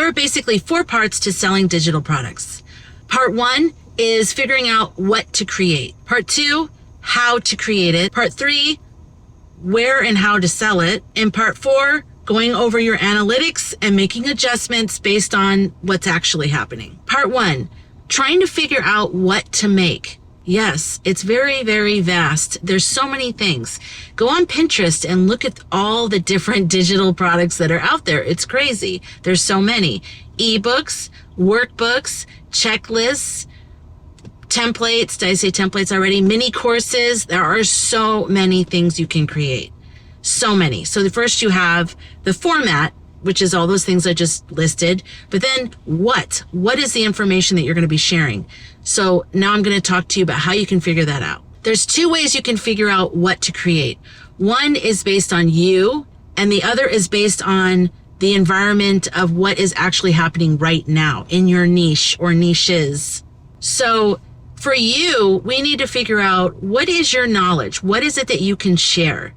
there are basically 4 parts to selling digital products. Part 1 is figuring out what to create. Part 2, how to create it. Part 3, where and how to sell it. And part 4, going over your analytics and making adjustments based on what's actually happening. Part 1, trying to figure out what to make. Yes, it's very, very vast. There's so many things. Go on Pinterest and look at all the different digital products that are out there. It's crazy. There's so many. Ebooks, workbooks, checklists, templates. Did I say templates already? Mini courses. There are so many things you can create. So many. So the first you have the format, which is all those things I just listed. But then what? What is the information that you're going to be sharing? So now I'm going to talk to you about how you can figure that out. There's 2 ways you can figure out what to create. One is based on you, and the other is based on the environment of what is actually happening right now in your niche or niches. So for you, we need to figure out, what is your knowledge? What is it that you can share?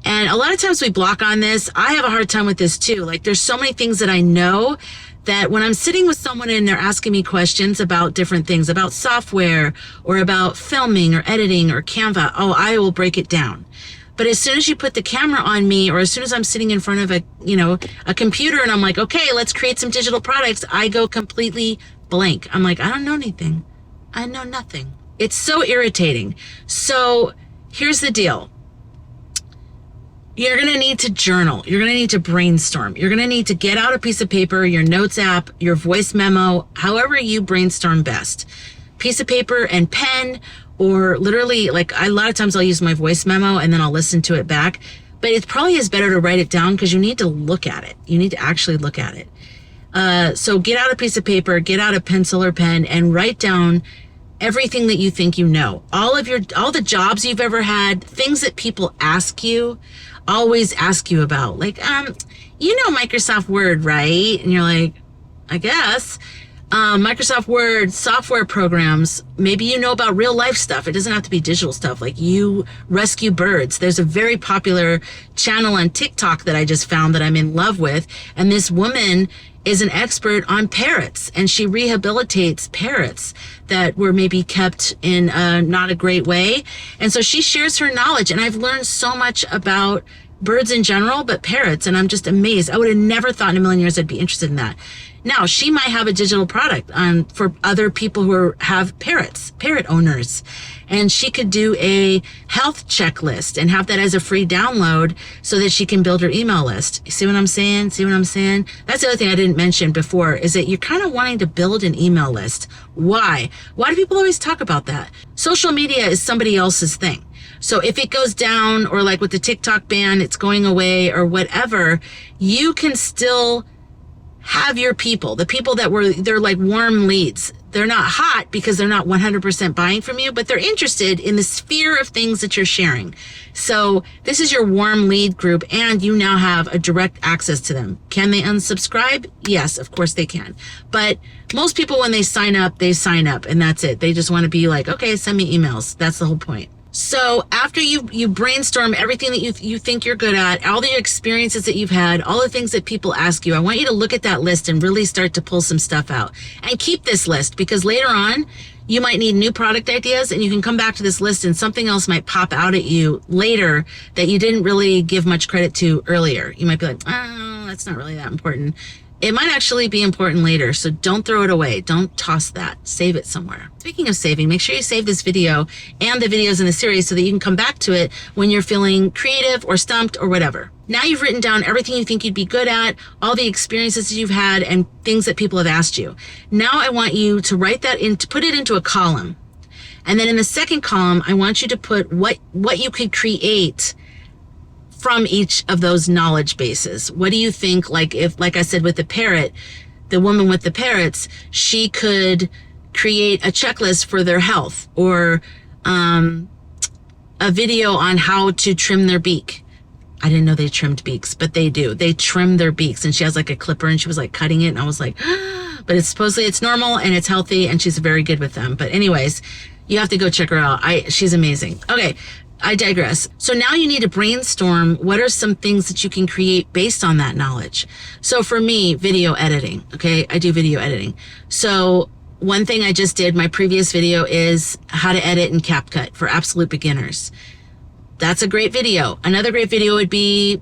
And a lot of times we block on this. I have a hard time with this too. Like, there's so many things that I know that when I'm sitting with someone and they're asking me questions about different things, about software or about filming or editing or Canva, I will break it down. But as soon as you put the camera on me, or as soon as I'm sitting in front of a computer and I'm like, okay, let's create some digital products, I go completely blank. I'm like, I don't know anything. I know nothing. It's so irritating. So here's the deal. You're going to need to journal. You're going to need to brainstorm. You're going to need to get out a piece of paper, your notes app, your voice memo, however you brainstorm best. Piece of paper and pen, or literally, like, a lot of times I'll use my voice memo and then I'll listen to it back. But it probably is better to write it down, because you need to look at it. You need to actually look at it. So get out a piece of paper, get out a pencil or pen, and write down everything that you think you know. All the jobs you've ever had, things that people always ask you about. Like, you know Microsoft Word, right? And you're like, I guess. Microsoft Word, software programs, maybe you know about real life stuff. It doesn't have to be digital stuff. Like, you rescue birds. There's a very popular channel on TikTok that I just found that I'm in love with. And this woman is an expert on parrots, and she rehabilitates parrots that were maybe kept in not a great way. And so she shares her knowledge, and I've learned so much about birds in general, but parrots, and I'm just amazed. I would have never thought in a million years I'd be interested in that. Now, she might have a digital product for other people who have parrots, parrot owners. And she could do a health checklist and have that as a free download so that she can build her email list. You see what I'm saying? That's the other thing I didn't mention before, is that you're kind of wanting to build an email list. Why? Why do people always talk about that? Social media is somebody else's thing. So if it goes down, or like with the TikTok ban, it's going away or whatever, you can still have your people, the people that they're like warm leads. They're not hot because they're not 100% buying from you, but they're interested in the sphere of things that you're sharing. So this is your warm lead group, and you now have a direct access to them. Can they unsubscribe? Yes, of course they can. But most people, when they sign up, and that's it. They just want to be like, okay, send me emails. That's the whole point. So after you brainstorm everything that you think you're good at, all the experiences that you've had, all the things that people ask you, I want you to look at that list and really start to pull some stuff out. And keep this list, because later on, you might need new product ideas, and you can come back to this list and something else might pop out at you later that you didn't really give much credit to earlier. You might be like, oh, that's not really that important. It might actually be important later, so don't throw it away. Don't toss that. Save it somewhere. Speaking of saving, make sure you save this video and the videos in the series so that you can come back to it when you're feeling creative or stumped or whatever. Now you've written down everything you think you'd be good at, all the experiences you've had, and things that people have asked you. Now I want you to write that in, to put it into a column. And then in the second column, I want you to put what you could create from each of those knowledge bases. What do you think, like I said with the parrot, the woman with the parrots, she could create a checklist for their health, or a video on how to trim their beak. I didn't know they trimmed beaks, but they do. They trim their beaks, and she has like a clipper, and she was like cutting it, and I was like, but it's supposedly it's normal and it's healthy, and she's very good with them. But anyways, you have to go check her out. She's amazing. Okay. I digress. So now you need to brainstorm what are some things that you can create based on that knowledge. So for me, video editing, okay? I do video editing. So one thing I just did, my previous video is how to edit in CapCut for absolute beginners. That's a great video. Another great video would be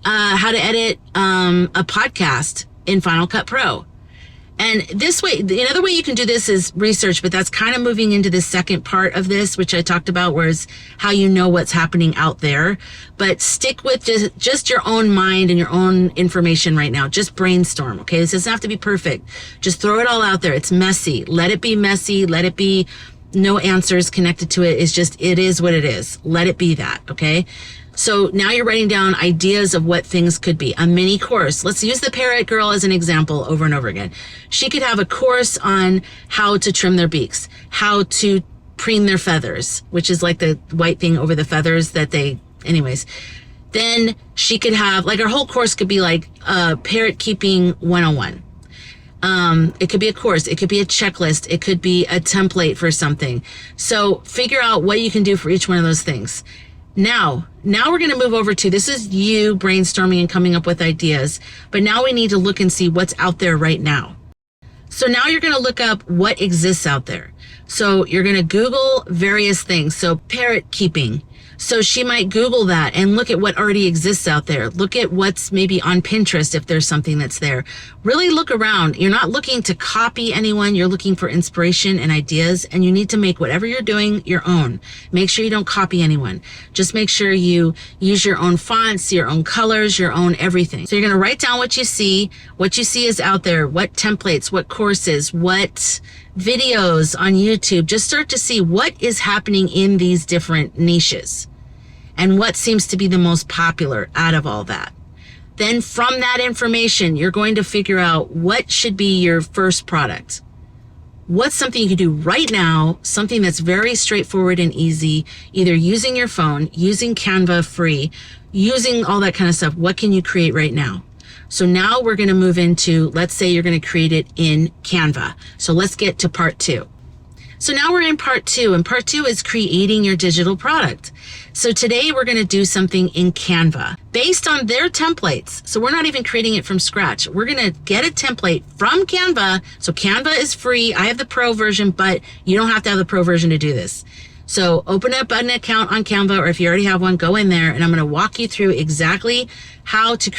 how to edit a podcast in Final Cut Pro. And this way, another way you can do this is research, but that's kind of moving into the second part of this, which I talked about, whereas how you know what's happening out there. But stick with just your own mind and your own information right now. Just brainstorm, okay? This doesn't have to be perfect. Just throw it all out there. It's messy. Let it be messy. Let it be no answers connected to it. It's just, it is what it is. Let it be that, okay? So now you're writing down ideas of what things could be. A mini course. Let's use the parrot girl as an example over and over again. She could have a course on how to trim their beaks, how to preen their feathers, which is like the white thing over the feathers that anyways. Then she could have, like her whole course could be like parrot keeping 101. It could be a course. It could be a checklist. It could be a template for something. So figure out what you can do for each one of those things. Now we're going to move over to, this is you brainstorming and coming up with ideas, but now we need to look and see what's out there right now. So now you're going to look up what exists out there. So you're going to Google various things. So parrot keeping. So she might Google that and look at what already exists out there. Look at what's maybe on Pinterest if there's something that's there. Really look around. You're not looking to copy anyone. You're looking for inspiration and ideas, and you need to make whatever you're doing your own. Make sure you don't copy anyone. Just make sure you use your own fonts, your own colors, your own everything. So you're going to write down what you see is out there, what templates, what courses, what videos on YouTube. Just start to see what is happening in these different niches and what seems to be the most popular out of all that. Then from that information, you're going to figure out what should be your first product. What's something you can do right now, something that's very straightforward and easy, either using your phone, using Canva free, using all that kind of stuff. What can you create right now? So now we're going to move into, let's say you're going to create it in Canva. So let's get to part 2. So now we're in part 2, and part 2 is creating your digital product. So today we're going to do something in Canva based on their templates. So we're not even creating it from scratch. We're going to get a template from Canva. So Canva is free. I have the pro version, but you don't have to have the pro version to do this. So open up an account on Canva, or if you already have one, go in there, and I'm going to walk you through exactly how to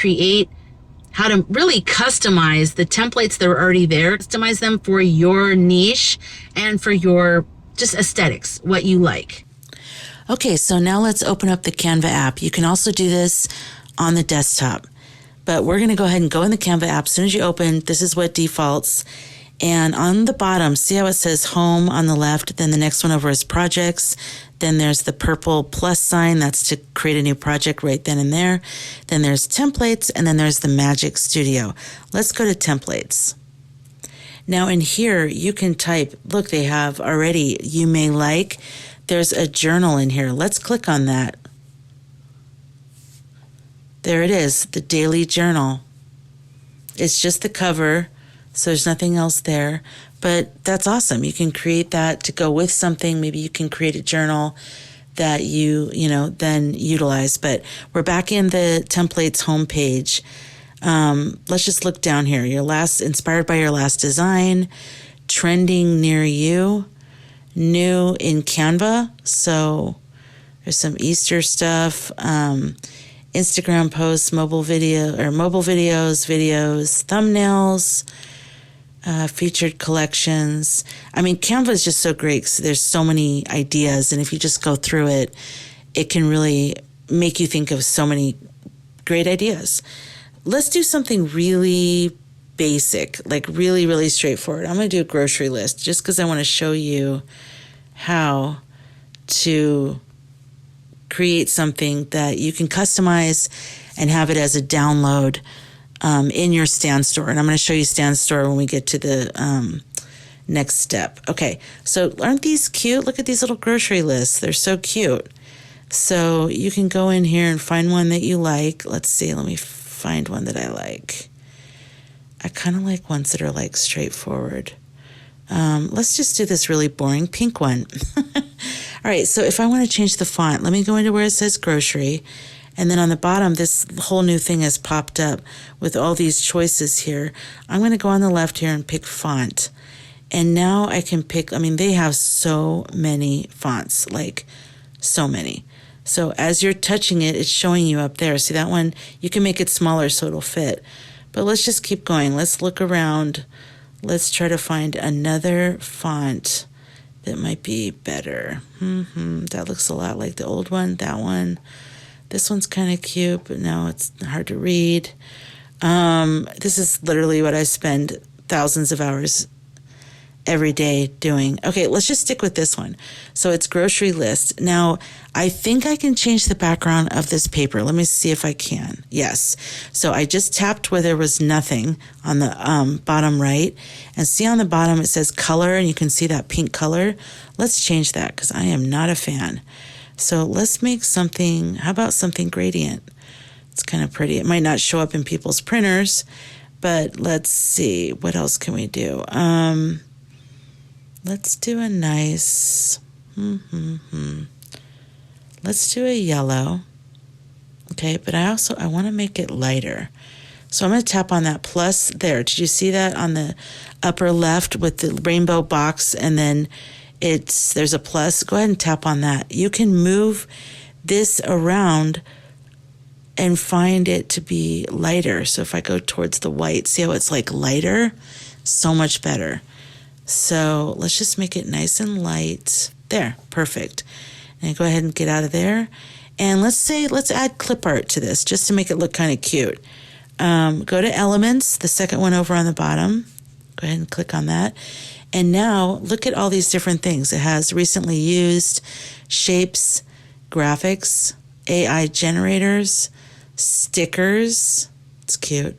really customize the templates that are already there, customize them for your niche and for your just aesthetics, what you like. Okay, so now let's open up the Canva app. You can also do this on the desktop, but we're going to go ahead and go in the Canva app. As soon as you open, this is what defaults. And on the bottom, see how it says home on the left, then the next one over is projects. Then there's the purple plus sign. That's to create a new project right then and there. Then there's templates, and then there's the Magic Studio. Let's go to templates. Now in here, you can type, look, they have already, you may like, there's a journal in here. Let's click on that. There it is, the daily journal. It's just the cover, so there's nothing else there. But that's awesome. You can create that to go with something. Maybe you can create a journal that you then utilize. But we're back in the templates homepage. Let's just look down here. Inspired by your last design, trending near you, new in Canva. So there's some Easter stuff, Instagram posts, mobile videos, thumbnails, featured collections. I mean, Canva is just so great because there's so many ideas. And if you just go through it, it can really make you think of so many great ideas. Let's do something really basic, like really, really straightforward. I'm going to do a grocery list just because I want to show you how to create something that you can customize and have it as a download in your StanStore. And I'm going to show you StanStore when we get to the next step. Okay, so aren't these cute? Look at these little grocery lists. They're so cute. So you can go in here and find one that you like. Let's see, let me find one that I like. I kind of like ones that are like straightforward. Let's just do this really boring pink one. All right, so if I want to change the font, let me go into where it says grocery. And then on the bottom, this whole new thing has popped up with all these choices here. I'm going to go on the left here and pick font. And now I can pick, I mean, they have so many fonts, like so many. So as you're touching it, it's showing you up there. See that one? You can make it smaller so it'll fit. But let's just keep going. Let's look around. Let's try to find another font that might be better. That looks a lot like the old one. That one. This one's kind of cute, but no, it's hard to read. This is literally what I spend thousands of hours every day doing. Okay, let's just stick with this one. So it's grocery list. Now, I think I can change the background of this paper. Let me see if I can. Yes. So I just tapped where there was nothing on the bottom right. And see on the bottom it says color, and you can see that pink color. Let's change that because I am not a fan. So let's make something, how about something gradient? It's kind of pretty. It might not show up in people's printers, but let's see. What else can we do? Let's do a nice, let's do a yellow. Okay, but I want to make it lighter. So I'm going to tap on that plus there. Did you see that on the upper left with the rainbow box, and then there's a plus? Go ahead and tap on that. You can move this around and find it to be lighter. So if I go towards the white, see how it's like lighter? So much better. So let's just make it nice and light. There, perfect. And go ahead and get out of there. And let's add clip art to this just to make it look kind of cute. Go to elements, the second one over on the bottom. Go ahead and click on that. And now look at all these different things. It has recently used, shapes, graphics, AI generators, stickers. It's cute.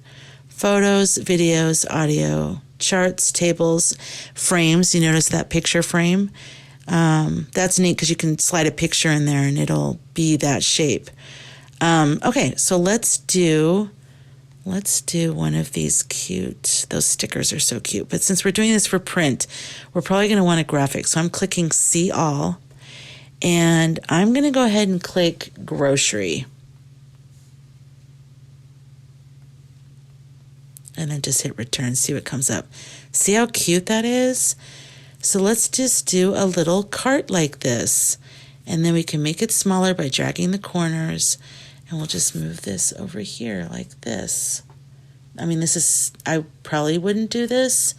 Photos, videos, audio, charts, tables, frames. You notice that picture frame? That's neat because you can slide a picture in there and it'll be that shape. Okay, so let's do one of these cute, those stickers are so cute. But since we're doing this for print, we're probably going to want a graphic. So I'm clicking see all, and I'm going to go ahead and click grocery. And then just hit return, see what comes up. See how cute that is? So let's just do a little cart like this. And then we can make it smaller by dragging the corners. And we'll just move this over here like this. I mean, I probably wouldn't do this,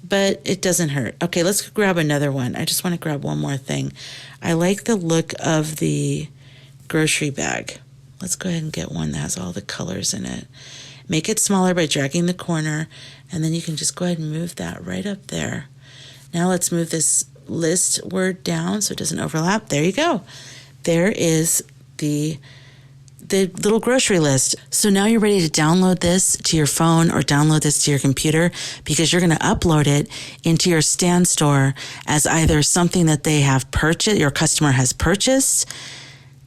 but it doesn't hurt. Okay, let's grab another one. I just want to grab one more thing. I like the look of the grocery bag. Let's go ahead and get one that has all the colors in it. Make it smaller by dragging the corner, and then you can just go ahead and move that right up there. Now let's move this list word down so it doesn't overlap. There you go. There is the little grocery list. So now you're ready to download this to your phone or download this to your computer, because you're going to upload it into your StanStore as either something that they have purchased, your customer has purchased,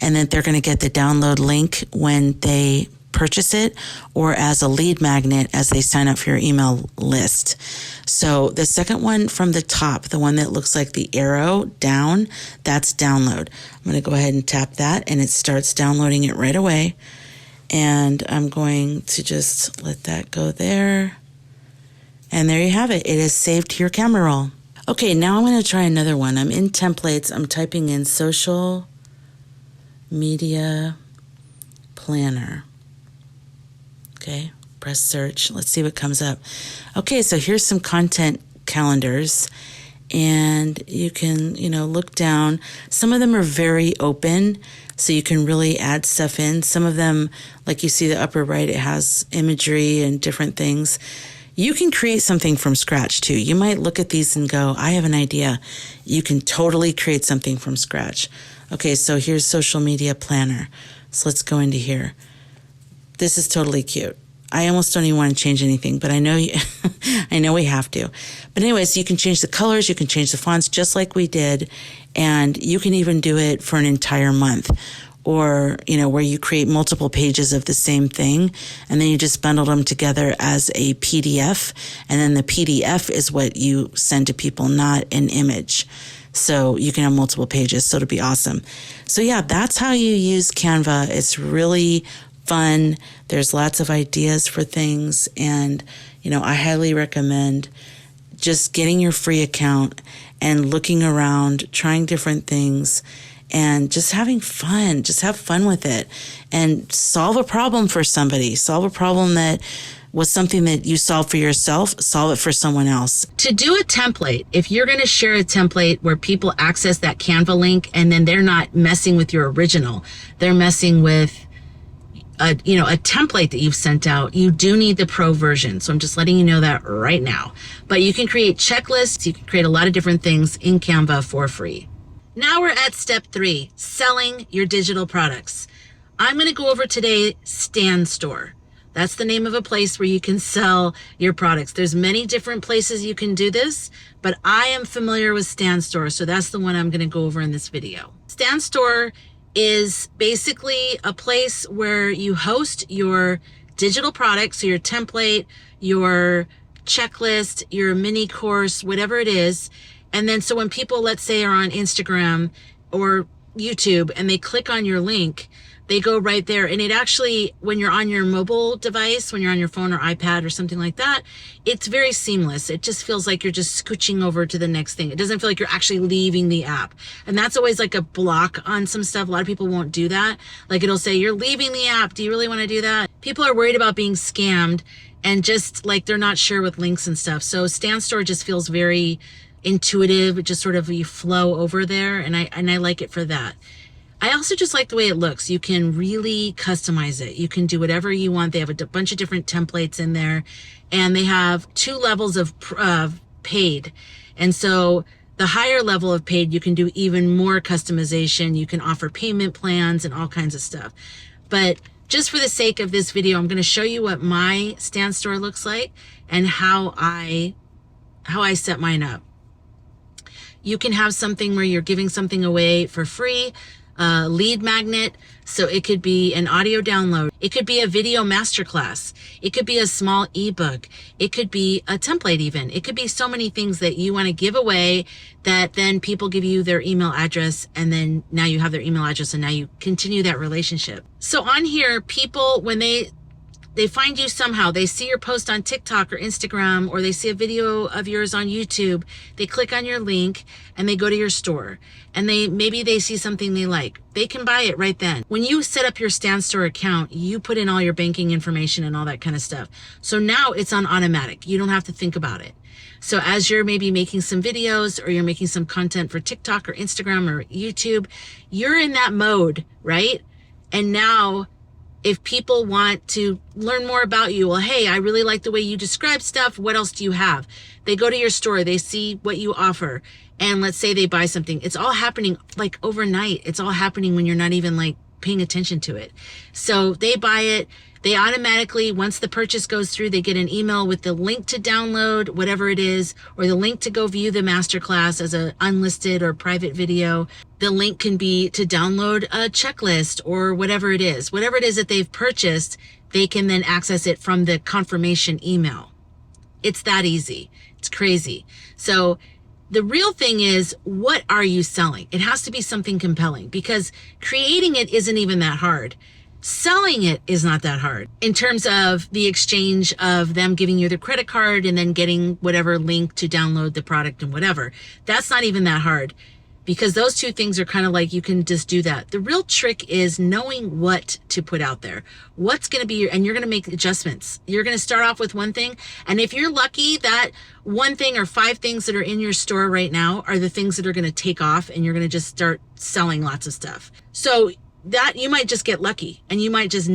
and then they're going to get the download link when they purchase it, or as a lead magnet as they sign up for your email list. So the second one from the top, the one that looks like the arrow down, that's download. I'm going to go ahead and tap that, and it starts downloading it right away. And I'm going to just let that go there. And there you have it. It is saved to your camera roll. Okay, now I'm going to try another one. I'm in templates. I'm typing in social media planner. Okay, press search. Let's see what comes up. Okay, so here's some content calendars, and you can, look down. Some of them are very open, so you can really add stuff in. Some of them, like you see the upper right, it has imagery and different things. You can create something from scratch too. You might look at these and go, I have an idea. You can totally create something from scratch. Okay, so here's social media planner. So let's go into here. This is totally cute. I almost don't even want to change anything, but I know I know we have to. But anyways, you can change the colors, you can change the fonts just like we did, and you can even do it for an entire month, or, where you create multiple pages of the same thing, and then you just bundle them together as a PDF, and then the PDF is what you send to people, not an image. So you can have multiple pages. So it'll be awesome. So yeah, that's how you use Canva. It's really fun. There's lots of ideas for things. And, I highly recommend just getting your free account and looking around, trying different things, and just having fun. Just have fun with it and solve a problem for somebody. Solve a problem that was something that you solved for yourself, solve it for someone else. To do a template, if you're going to share a template where people access that Canva link and then they're not messing with your original, they're messing with a template that you've sent out, you do need the pro version. So I'm just letting you know that right now. But you can create checklists. You can create a lot of different things in Canva for free. Now we're at step 3, selling your digital products. I'm going to go over today Stan.Store. That's the name of a place where you can sell your products. There's many different places you can do this, but I am familiar with Stan.Store, so that's the one I'm going to go over in this video. Stan.Store is basically a place where you host your digital products, so your template, your checklist, your mini course, whatever it is. And then so when people, let's say, are on Instagram or YouTube and they click on your link, they go right there. And it actually, when you're on your mobile device, when you're on your phone or iPad or something like that, it's very seamless. It just feels like you're just scooching over to the next thing. It doesn't feel like you're actually leaving the app. And that's always like a block on some stuff. A lot of people won't do that. Like it'll say, you're leaving the app. Do you really want to do that? People are worried about being scammed and just like they're not sure with links and stuff. So Stan.Store just feels very intuitive. It just sort of you flow over there. And I like it for that. I also just like the way it looks. You can really customize it. You can do whatever you want. They have a bunch of different templates in there, and they have 2 levels of paid. And so the higher level of paid, you can do even more customization. You can offer payment plans and all kinds of stuff. But just for the sake of this video, I'm going to show you what my Stan.Store looks like and how I set mine up. You can have something where you're giving something away for free. Lead magnet. So it could be an audio download. It could be a video masterclass. It could be a small ebook. It could be a template even. It could be so many things that you want to give away that then people give you their email address, and then now you have their email address and now you continue that relationship. So on here, people, when they find you somehow, they see your post on TikTok or Instagram, or they see a video of yours on YouTube, they click on your link and they go to your store, and maybe they see something they like. They can buy it right then. When you set up your Stan.Store account, you put in all your banking information and all that kind of stuff. So now it's on automatic. You don't have to think about it. So as you're maybe making some videos or you're making some content for TikTok or Instagram or YouTube, you're in that mode, right? And now if people want to learn more about you, well, hey, I really like the way you describe stuff. What else do you have? They go to your store, they see what you offer, and let's say they buy something. It's all happening like overnight. It's all happening when you're not even like paying attention to it. So they buy it. They automatically, once the purchase goes through, they get an email with the link to download whatever it is, or the link to go view the masterclass as an unlisted or private video. The link can be to download a checklist or whatever it is. Whatever it is that they've purchased, they can then access it from the confirmation email. It's that easy. It's crazy. So the real thing is, what are you selling? It has to be something compelling, because creating it isn't even that hard. Selling it is not that hard in terms of the exchange of them giving you their credit card and then getting whatever link to download the product and whatever. That's not even that hard, because those two things are kind of like, you can just do that. The real trick is knowing what to put out there. What's going to be and you're going to make adjustments. You're going to start off with one thing. And if you're lucky, that one thing or 5 things that are in your store right now are the things that are going to take off, and you're going to just start selling lots of stuff. So that you might just get lucky, and you might just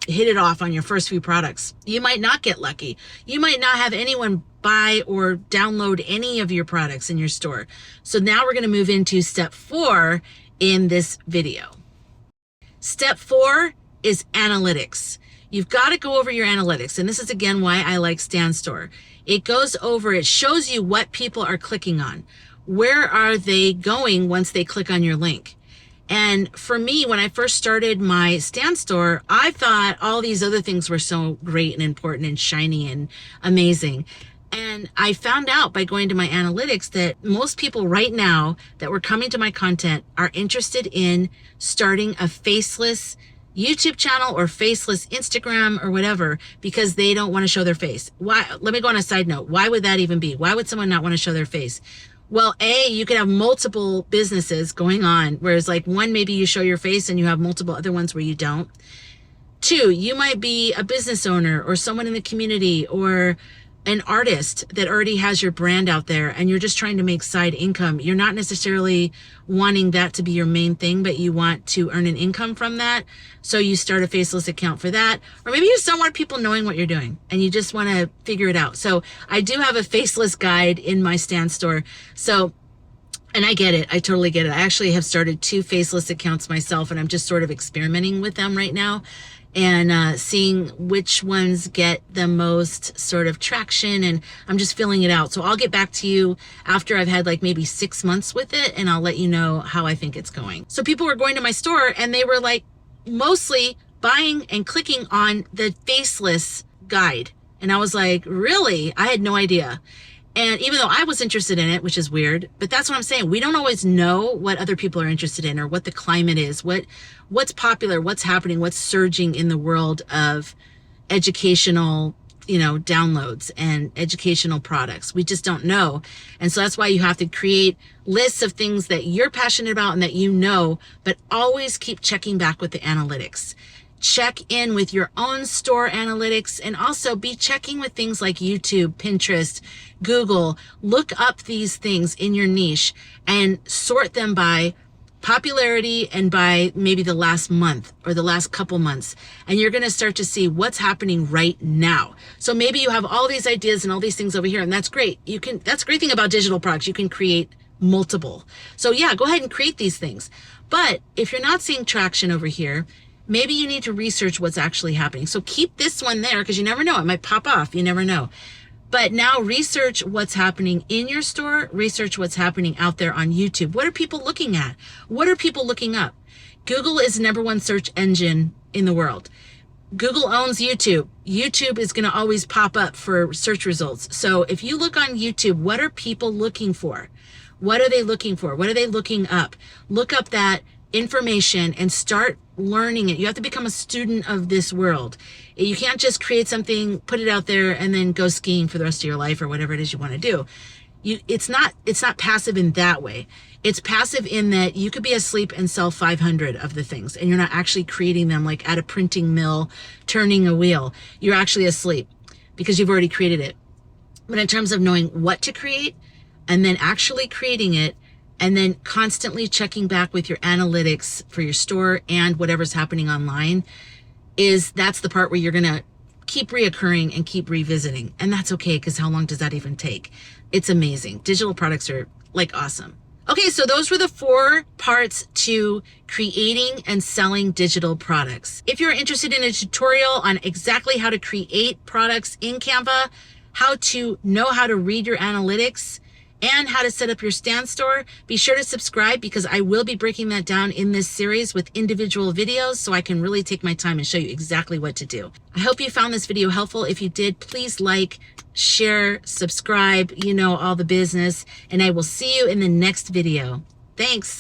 hit it off on your first few products. You might not get lucky. You might not have anyone buy or download any of your products in your store. So now we're going to move into step 4 in this video. Step 4 is analytics. You've got to go over your analytics. And this is again why I like StanStore. It goes over, it shows you what people are clicking on. Where are they going once they click on your link? And for me, when I first started my Stan.Store, I thought all these other things were so great and important and shiny and amazing. And I found out by going to my analytics that most people right now that were coming to my content are interested in starting a faceless YouTube channel or faceless Instagram or whatever because they don't want to show their face. Why? Let me go on a side note. Why would that even be? Why would someone not want to show their face? Well, you could have multiple businesses going on, whereas like one, maybe you show your face and you have multiple other ones where you don't. Two, you might be a business owner or someone in the community or an artist that already has your brand out there and you're just trying to make side income. You're not necessarily wanting that to be your main thing, but you want to earn an income from that. So you start a faceless account for that. Or maybe you just don't want people knowing what you're doing and you just want to figure it out. So I do have a faceless guide in my Stan.Store. So, and I get it. I totally get it. I actually have started 2 faceless accounts myself and I'm just sort of experimenting with them right now and seeing which ones get the most sort of traction, and I'm just filling it out. So I'll get back to you after I've had like maybe 6 months with it and I'll let you know how I think it's going. So people were going to my store and they were like mostly buying and clicking on the faceless guide. And I was like, really? I had no idea. And even though I was interested in it, which is weird, but that's what I'm saying. We don't always know what other people are interested in or what the climate is, what's popular, what's happening, what's surging in the world of educational, downloads and educational products. We just don't know. And so that's why you have to create lists of things that you're passionate about and that you know, but always keep checking back with the analytics. Check in with your own store analytics and also be checking with things like YouTube, Pinterest, Google. Look up these things in your niche and sort them by popularity and by maybe the last month or the last couple months. And you're going to start to see what's happening right now. So maybe you have all these ideas and all these things over here, and that's great. That's a great thing about digital products. You can create multiple. So yeah, go ahead and create these things. But if you're not seeing traction over here, maybe you need to research what's actually happening. So keep this one there because you never know. It might pop off. You never know. But now research what's happening in your store. Research what's happening out there on YouTube. What are people looking at? What are people looking up? Google is the #1 search engine in the world. Google owns YouTube. YouTube is going to always pop up for search results. So if you look on YouTube, what are people looking for? What are they looking for? What are they looking up? Look up that information and start learning it. You have to become a student of this world. You can't just create something, put it out there, and then go skiing for the rest of your life or whatever it is you want to do. It's not passive in that way. It's passive in that you could be asleep and sell 500 of the things, and you're not actually creating them like at a printing mill, turning a wheel. You're actually asleep because you've already created it. But in terms of knowing what to create and then actually creating it, and then constantly checking back with your analytics for your store and whatever's happening online, that's the part where you're going to keep reoccurring and keep revisiting. And that's okay, because how long does that even take? It's amazing. Digital products are like awesome. Okay, so those were the 4 parts to creating and selling digital products. If you're interested in a tutorial on exactly how to create products in Canva, how to know how to read your analytics, and how to set up your StanStore, be sure to subscribe because I will be breaking that down in this series with individual videos so I can really take my time and show you exactly what to do. I hope you found this video helpful. If you did, please like, share, subscribe, all the business, and I will see you in the next video. Thanks.